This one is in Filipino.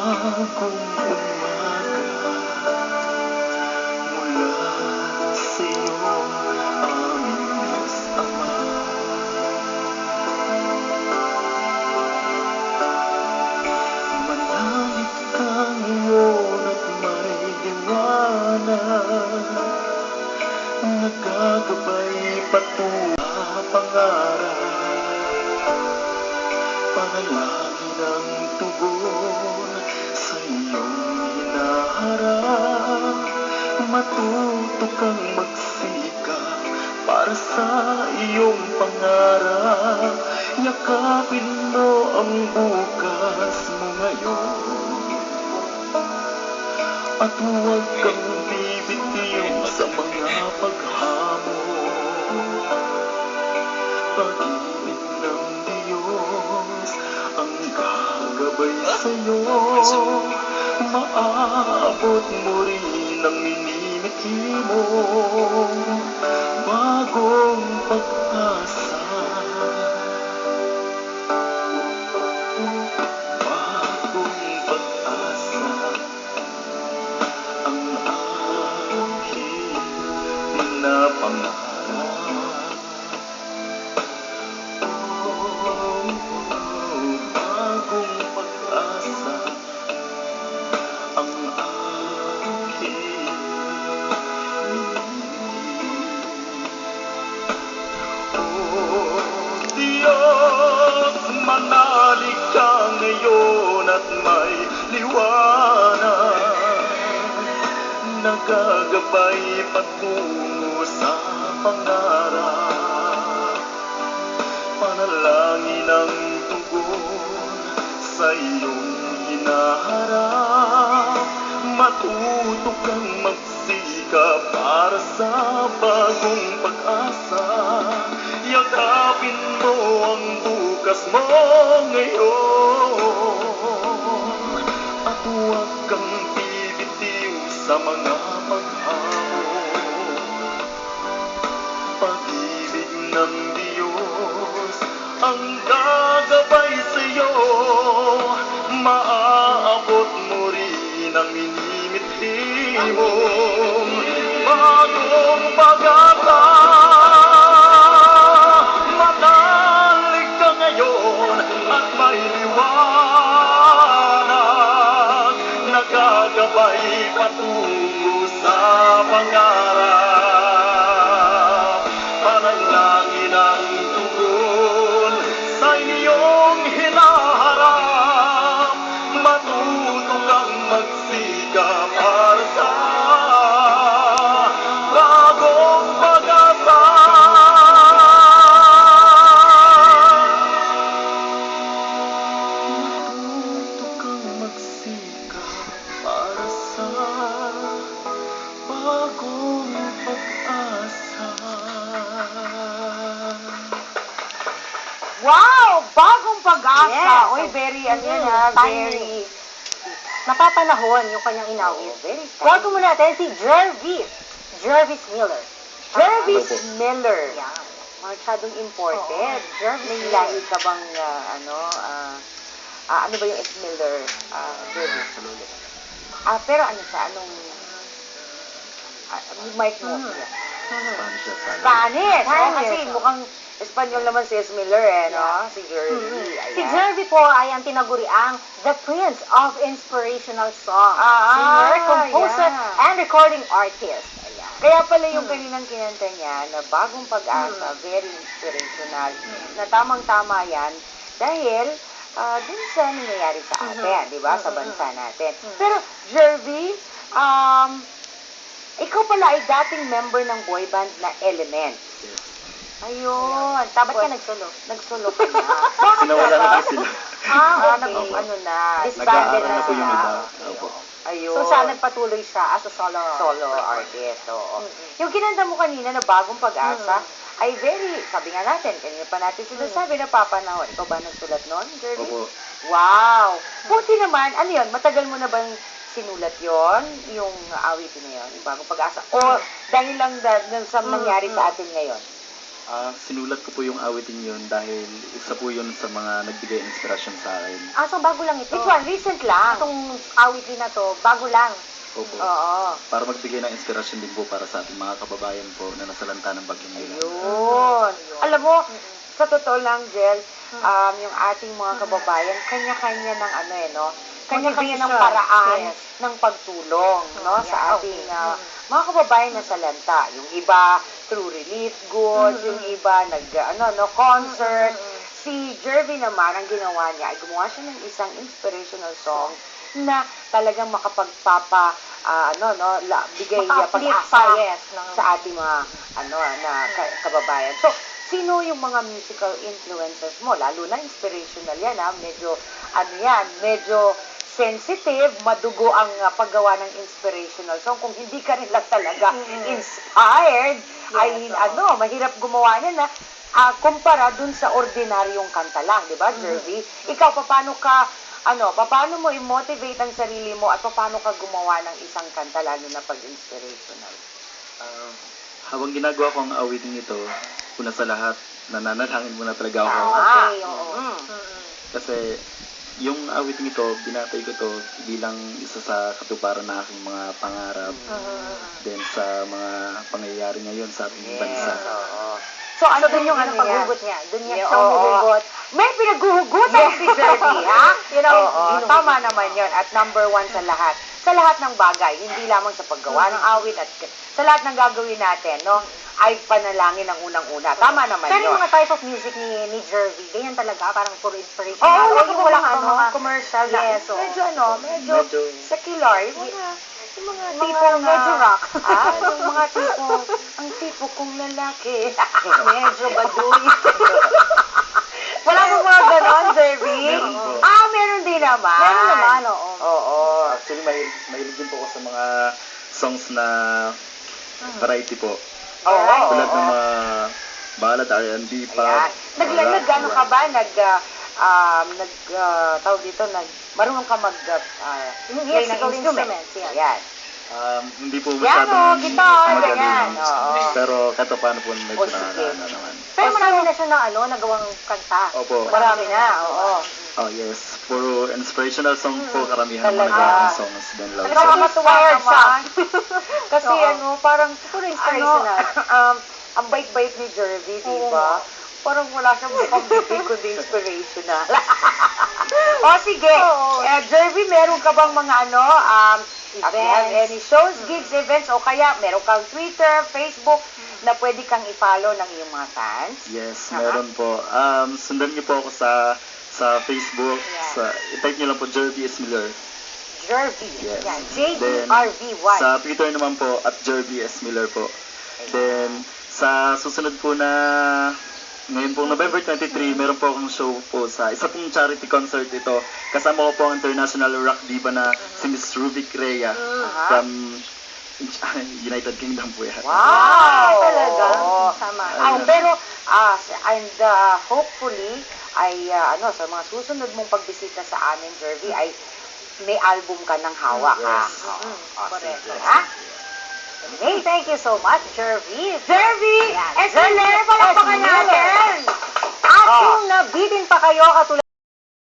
Bagong umaga, mula sa'yo, aming Diyos Ama. Manalig ka ngayon at may liwanag, nagagabay patungo sa pangarap. Panalangin ang tugon sa iyong hinaharap. Matuto kang magsikap para sa iyong pangarap. Yakapin mo ang bukas mo ngayon, at huwag kang bibitiw sa mga paghamon. Pag-ibig ng Diyos ang gagabay sa'yo. Maaabot mo rin ang minimithi mo. Bagong pag-asa, bagong pag-asa ang aking pinapangarap. Bagong pag-asa ang aking Diyos, manalig ka ngayon at may liwanag, nagagabay patungo sa pangarap. Panalangin ang tugon sa iyong hinaharap. Matuto kang magsikap para sa bagong pag-asa. Yakapin mo ang bukas mo ngayon, at huwag kang bibitiw sa mga paghamon. Pag-ibig ng Diyos ang gagabay sa'yo. Maaabot mo rin ang minimithi mo. Bagong pag-asa, manalig ka ngayon at may liwanag, nagagabay patungo sa pangarap. Panalangin ang tugon sa iyong hinaharap. Matuto kang magsikap para sa bagong pag-asa. Matuto kang magsikap para sa bagong pag-asa. Wow! Bagong pag-asa. Yes. Uy, very, ano yan ha, very Timely. Napapanahon yung kanyang inawit. very Welcome muna natin si Jervis. Jervis Miller. Jervis Miller. Yan. Masyadong imported. Oo. Jervis May Miller. lahi ka bang, Ano ba yung ex-Miller? Jervis. Pero ano siya? Anong... yung mic mo. Spanish. Oh, kasi mukhang Espanyol naman si Miller no? Si Jervis. Si Jervy po ay ang tinaguriang the Prince of Inspirational Song. Singer, composer, and recording artist. Ayan. Kaya pala yung kaninang kinanta niya na bagong pag-asa, very inspirational, na tamang-tama yan dahil dun sa nangyayari sa atin, di ba? Sa bansa natin. Pero, Jervy, ikaw pala ay dating member ng boy band na Element. Ayun. Ba't ka nagsulo? Nagsulo ka na. Bakit Sinawala ba? na sila. Okay. Ano na. Disbanded Nag-aaral na na po yung sila. iba. Opo. Ayun. So, siya nagpatuloy siya as a solo artist. Oo. Yung kinanta mo kanina na bagong pag-asa, ay very, sabi nga natin, kanina pa natin sinasabi na papanahon. Ikaw ba nagsulat nun, Jerry? Opo. Wow! Buti naman, ano yun, matagal mo na bang sinulat yon yung awitin na yon, yung bagong pag-asa? O dahil lang sa nangyari sa atin ngayon? Sinulat ko po yung awitin yun dahil isa po yun sa mga nagbigay inspirasyon sa akin. So bago lang ito. Which one? Recent lang. Itong awit din na to, bago lang. Opo. Oo. Para magbigay ng inspirasyon din po para sa ating mga kababayan po na nasalanta ng bagyong nila. Ayun. Alam mo, sa totoo lang, Jel, yung ating mga kababayan, kanya-kanya ng kanya-kanya ng Motivation. paraan Yes. ng pagtulong, no, Yeah, sa ating mga kababayan na salanta. Yung iba through relief goods, yung iba concert. Si Jervy naman, ang ginawa niya ay gumawa siya ng isang inspirational song na talagang bigay Maka-uplift pag-asa yes, sa ating mga kababayan. So, sino yung mga musical influencers mo? Lalo na inspirational yan, medyo sensitive, madugo ang paggawa ng inspirational song. Kung hindi ka rin lang talaga inspired, mahirap gumawa niya na kumpara dun sa ordinaryong kanta lang, di ba, Jervy? Ikaw, paano mo i-motivate ang sarili mo at paano ka gumawa ng isang kanta lalo na pag-inspirational? Habang ginagawa ko ang awitin ito, una sa lahat, nananalangin muna talaga ako. Okay, oo. Kasi yung awitin ito, binatay ko to bilang isa sa katuparan na aking mga pangarap. Then sa mga pangyayari ngayon sa ating bansa. So, ano Doon yung yan? paghugot niya. Doon niya Yeah, siya oo. humuhugot. May pinaghuhugutan si Jervy, ha? Yun ang Tama naman yun. At number one sa lahat. Sa lahat ng bagay, hindi lamang sa paggawa ng awit at sa lahat ng gagawin natin, no, ay panalangin ang unang-una. Tama naman Pero yun. yung mga type of music ni Jervy, ganyan talaga, parang puro inspiration. Oo, wala ka mga commercial na. Yes, oo. Medyo secular. Yung mga tipong medyo rock. Yung mga tipong, ang tipo kong lalaki. Medyo baduy. Wala mo mga ganon, Jervy? Meron po. Meron din naman. Meron naman, oo. Oo. Actually, mahilig din po ako sa mga songs na variety po. Oo. Tulad ng mga ballad, R&B, pop. Ayan. Ano ka ba? Tawag dito, marunong ka play ng Musical instrument. instruments, yes. Ayan. Hindi po Piano, masyadong guitar, magaling. ganyan. Oo. Pero kahit paano po medyo sige. nakakaano naman. Pero marami na siya nagawang kanta. Opo. Marami na, oo. Oh yes, puro inspirational song po karamihan ng Talaga. mga ganong songs. Then love songs. Nakakatuwa Inspired siya. naman. Kasi parang Puro inspirational. ang bait-bait ni Jervy, di Oo. ba? Parang wala siyang mukhang bibig kundi inspirational. Sige. Oo. Jervy, meron ka bang mga if you have any shows, gigs, events, o kaya meron kang Twitter, Facebook, na pwede kang i-follow ng iyong mga fans? Yes, meron po. Sundan niyo po ako sa Facebook. I-type niyo lang po Jervy S. Miller. Jervy. Yes. Yan. Then, J-E-R-V-Y. sa Twitter naman po, at Jervy S. Miller po. Then, sa susunod po na ngayon po, November 23, meron po akong show po sa isa pong charity concert ito. Kasama ko po ang international rock diva na si Miss Ruby Crea from United Kingdom po yan. Wow! Talaga. Oo. Tama. Pero, hopefully, ay, sa mga susunod mong pagbisita sa amin, Jervy, ay may album ka ng hawak, ha? Yes. Correct. Sige, ha? Hey, thank you so much, Jervy. Jervy! Yan. Esmeler, palakpakan Esmeler. natin! At kung nabitin pa kayo katulad